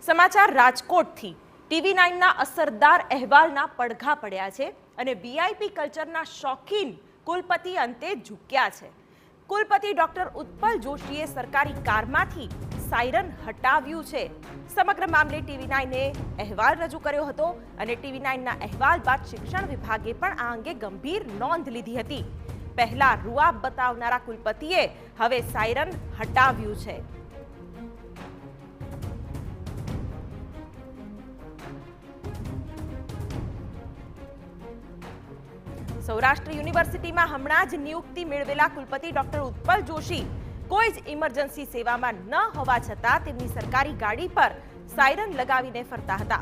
સમાચાર રાજકોટથી TV9ના અસરદાર અહેવાલના પડઘા પડ્યા છે અને વીઆઈપી કલ્ચરના શોખીન કુલપતિ અંતે ઝૂક્યા છે। કુલપતિ ડોક્ટર ઉત્પલ જોશીએ સરકારી કારમાંથી સાયરન હટાવ્યું છે। સમગ્ર મામલે TV9એ અહેવાલ રજૂ કર્યો હતો અને TV9ના અહેવાલ બાદ શિક્ષણ વિભાગે પણ આ અંગે ગંભીર નોંધ લીધી હતી। પહેલા રૂઆબ બતાવનારા કુલપતિએ હવે સાયરન હટાવ્યું છે। સૌરાષ્ટ્ર યુનિવર્સિટીમાં હમણાં જ નિયુક્તિ મેળવેલા કુલપતિ ડોક્ટર ઉત્પલ જોશી કોઈ જ ઇમરજન્સી સેવામાં ન હોવા છતાં તેમની સરકારી ગાડી પર સાયરન લગાવીને ફરતા હતા।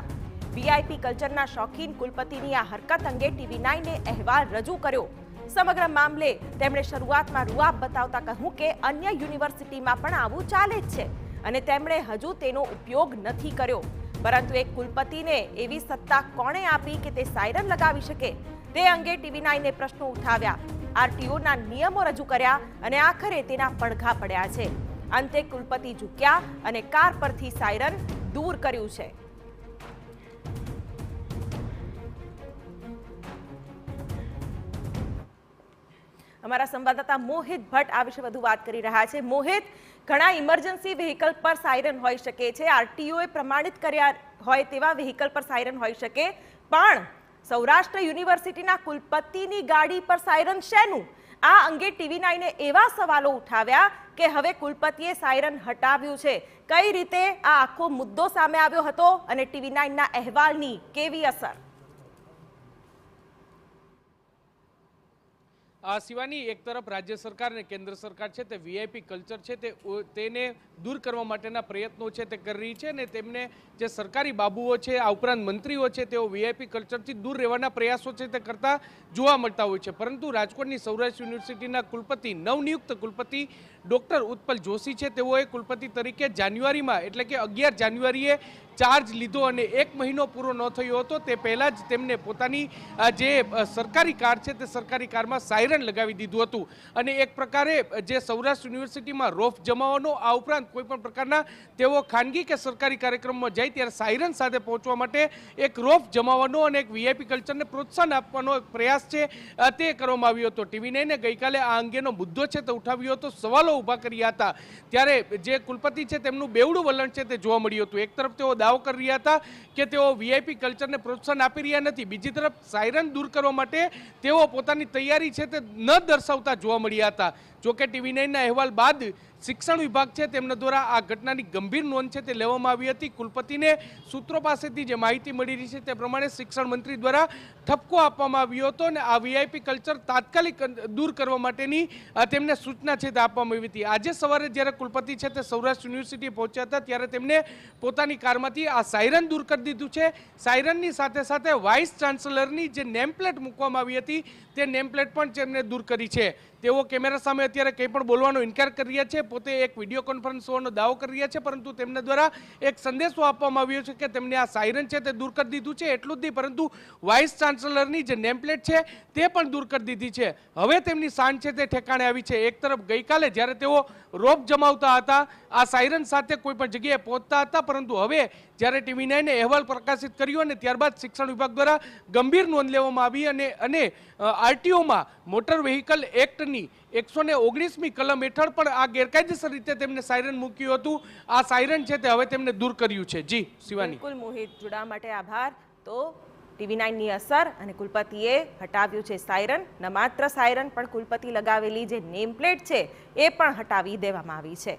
વીઆઈપી કલ્ચરના શોખીન કુલપતિની આ હરકત અંગે TV9એ અહેવાલ રજૂ કર્યો। સમગ્ર મામલે તેમણે શરૂઆતમાં રૂઆબ બતાવતા કહ્યું કે અન્ય યુનિવર્સિટીમાં પણ આવું ચાલે જ છે અને તેમણે હજુ તેનો ઉપયોગ નથી કર્યો, પરંતુ એક કુલપતિને એવી સત્તા કોણે આપી કે તે સાયરન લગાવી શકે તે અંગે TV9એ પ્રશ્નો ઉઠાવ્યા। આરટીઓના નિયમો રજૂ કર્યા અને આખરે તેના પડઘા પડ્યા છે। અંતે કુલપતિ ઝૂક્યા અને કાર પરથી સાયરન દૂર કર્યું છે। અમારા સંવાદદાતા મોહિત ભટ્ટ આ વિશે વધુ વાત કરી રહ્યા છે। મોહિત, ઘણા ઇમરજન્સી વ્હીકલ પર સાયરન હોઈ શકે છે, આરટીઓએ પ્રમાણિત કર્યા હોય તેવા વ્હીકલ પર સાયરન હોઈ શકે, પણ સૌરાષ્ટ્ર યુનિવર્સિટીના કુલપતિની ગાડી પર સાયરન શેનું? આ અંગે TV9એ એવા સવાલો ઉઠાવ્યા કે હવે કુલપતિએ સાયરન હટાવ્યું છે। કઈ રીતે આ આખો મુદ્દો સામે આવ્યો હતો અને TV9ના અહેવાલની કેવી અસર? શિવાની, એક તરફ રાજ્ય સરકાર અને કેન્દ્ર સરકાર છે તે વીઆઈપી કલ્ચર છે તેને દૂર કરવા માટેના પ્રયત્નો છે તે કરી રહી છે અને તેમને જે સરકારી બાબુઓ છે આ ઉપરાંત મંત્રીઓ છે તેઓ વીઆઈપી કલ્ચરથી દૂર રહેવાના પ્રયાસો છે તે કરતા જોવા મળતા હોય છે। પરંતુ રાજકોટની સૌરાષ્ટ્ર યુનિવર્સિટીના કુલપતિ, નવનિયુક્ત કુલપતિ ડોક્ટર ઉત્પલ જોશી છે, તેઓએ કુલપતિ તરીકે જાન્યુઆરીમાં એટલે કે 11 જાન્યુઆરીએ ચાર્જ લીધો અને 1 મહિનો પૂરો ન થયો હતો તે પહેલાં જ તેમને પોતાની જે સરકારી કાર છે તે સરકારી કારમાં સાયરન લગાવી દીધું હતું અને એક પ્રકારે જે સૌરાષ્ટ્ર યુનિવર્સિટીમાં રોફ જમાવવાનો, આ ઉપરાંત કોઈ પણ પ્રકારના તેઓ ખાનગી કે સરકારી કાર્યક્રમમાં જાય ત્યારે સાયરન સાથે પહોંચવા માટે એક રોફ જમાવવાનો અને એક વીઆઈપી કલ્ચરને પ્રોત્સાહન આપવાનો એક પ્રયાસ છે તે કરવામાં આવ્યો હતો। TV9એ ગઈકાલે આ અંગેનો મુદ્દો છે તે ઉઠાવ્યો હતો, સવાલો ઊભા કર્યા હતા, ત્યારે જે કુલપતિ છે તેમનું બેવડું વલણ છે તે જોવા મળ્યું હતું। એક તરફ તેઓ દાવો કરી રહ્યા હતા કે તેઓ વીઆઈપી કલ્ચરને પ્રોત્સાહન આપી રહ્યા નથી, બીજી તરફ સાયરન દૂર કરવા માટે તેઓ પોતાની તૈયારી છે તે ન દર્શાવતા જોવા મળ્યા હતા। જોકે TV9ના અહેવાલ બાદ શિક્ષણ વિભાગ છે તેમના દ્વારા આ ઘટનાની ગંભીર નોંધ છે તે લેવામાં આવી હતી। કુલપતિને સૂત્રો પાસેથી જે માહિતી મળી રહી છે તે પ્રમાણે શિક્ષણ મંત્રી દ્વારા ઠપકો આપવામાં આવ્યો હતો અને આ વીઆઈપી કલ્ચર તાત્કાલિક દૂર કરવા માટેની તેમને સૂચના છે તે આપવામાં આવી હતી। આજે સવારે જ્યારે કુલપતિ છે તે સૌરાષ્ટ્ર યુનિવર્સિટી પહોંચ્યા હતા ત્યારે તેમને પોતાની કારમાંથી આ સાયરન દૂર કરી દીધું છે। સાયરનની સાથે સાથે વાઇસ ચાન્સલરની જે નેમપ્લેટ મૂકવામાં આવી હતી તે નેમપ્લેટ પણ તેમને દૂર કરી છે। તેઓ કેમેરા સામે અત્યારે કંઈ પણ બોલવાનો ઇનકાર કરી રહ્યા છે, પોતે એક વિડીયો કોન્ફરન્સ હોવાનો દાવો કરી રહ્યા છે, પરંતુ તેમના દ્વારા એક સંદેશો આપવામાં આવ્યો છે કે તેમને આ સાયરન છે તે દૂર કરી દીધું છે। એટલું જ નહીં, પરંતુ વાઇસ ચાન્સલરની જે નેમપ્લેટ છે તે પણ દૂર કરી દીધી છે। હવે તેમની શાન છે તે ઠેકાણે આવી છે। એક તરફ ગઈકાલે જ્યારે તેઓ રોપ જમાવતા હતા, આ સાયરન સાથે કોઈ પણ જગ્યાએ પહોંચતા હતા, પરંતુ હવે જ્યારે TV9એ અહેવાલ પ્રકાશિત કર્યો અને ત્યારબાદ શિક્ષણ વિભાગ દ્વારા ગંભીર નોંધ લેવામાં આવી અને આરટીઓમાં મોટર વ્હીકલ એક્ટની 119મી કલમ હેઠળ પણ આ ગેરકાયદેસર રીતે તેમને સાયરન મૂક્યું હતું। આ સાયરન છે તે હવે તેમને દૂર કર્યું છે। જી શિવાની। બિલકુલ મોહિત, જોડાવા માટે આભાર। તો TV9ની અસર અને કુલપતિએ હટાવ્યું છે સાયરન, ન માત્ર સાયરન પણ કુલપતિ લગાવેલી જે નેમ પ્લેટ છે એ પણ હટાવી દેવામાં આવી છે।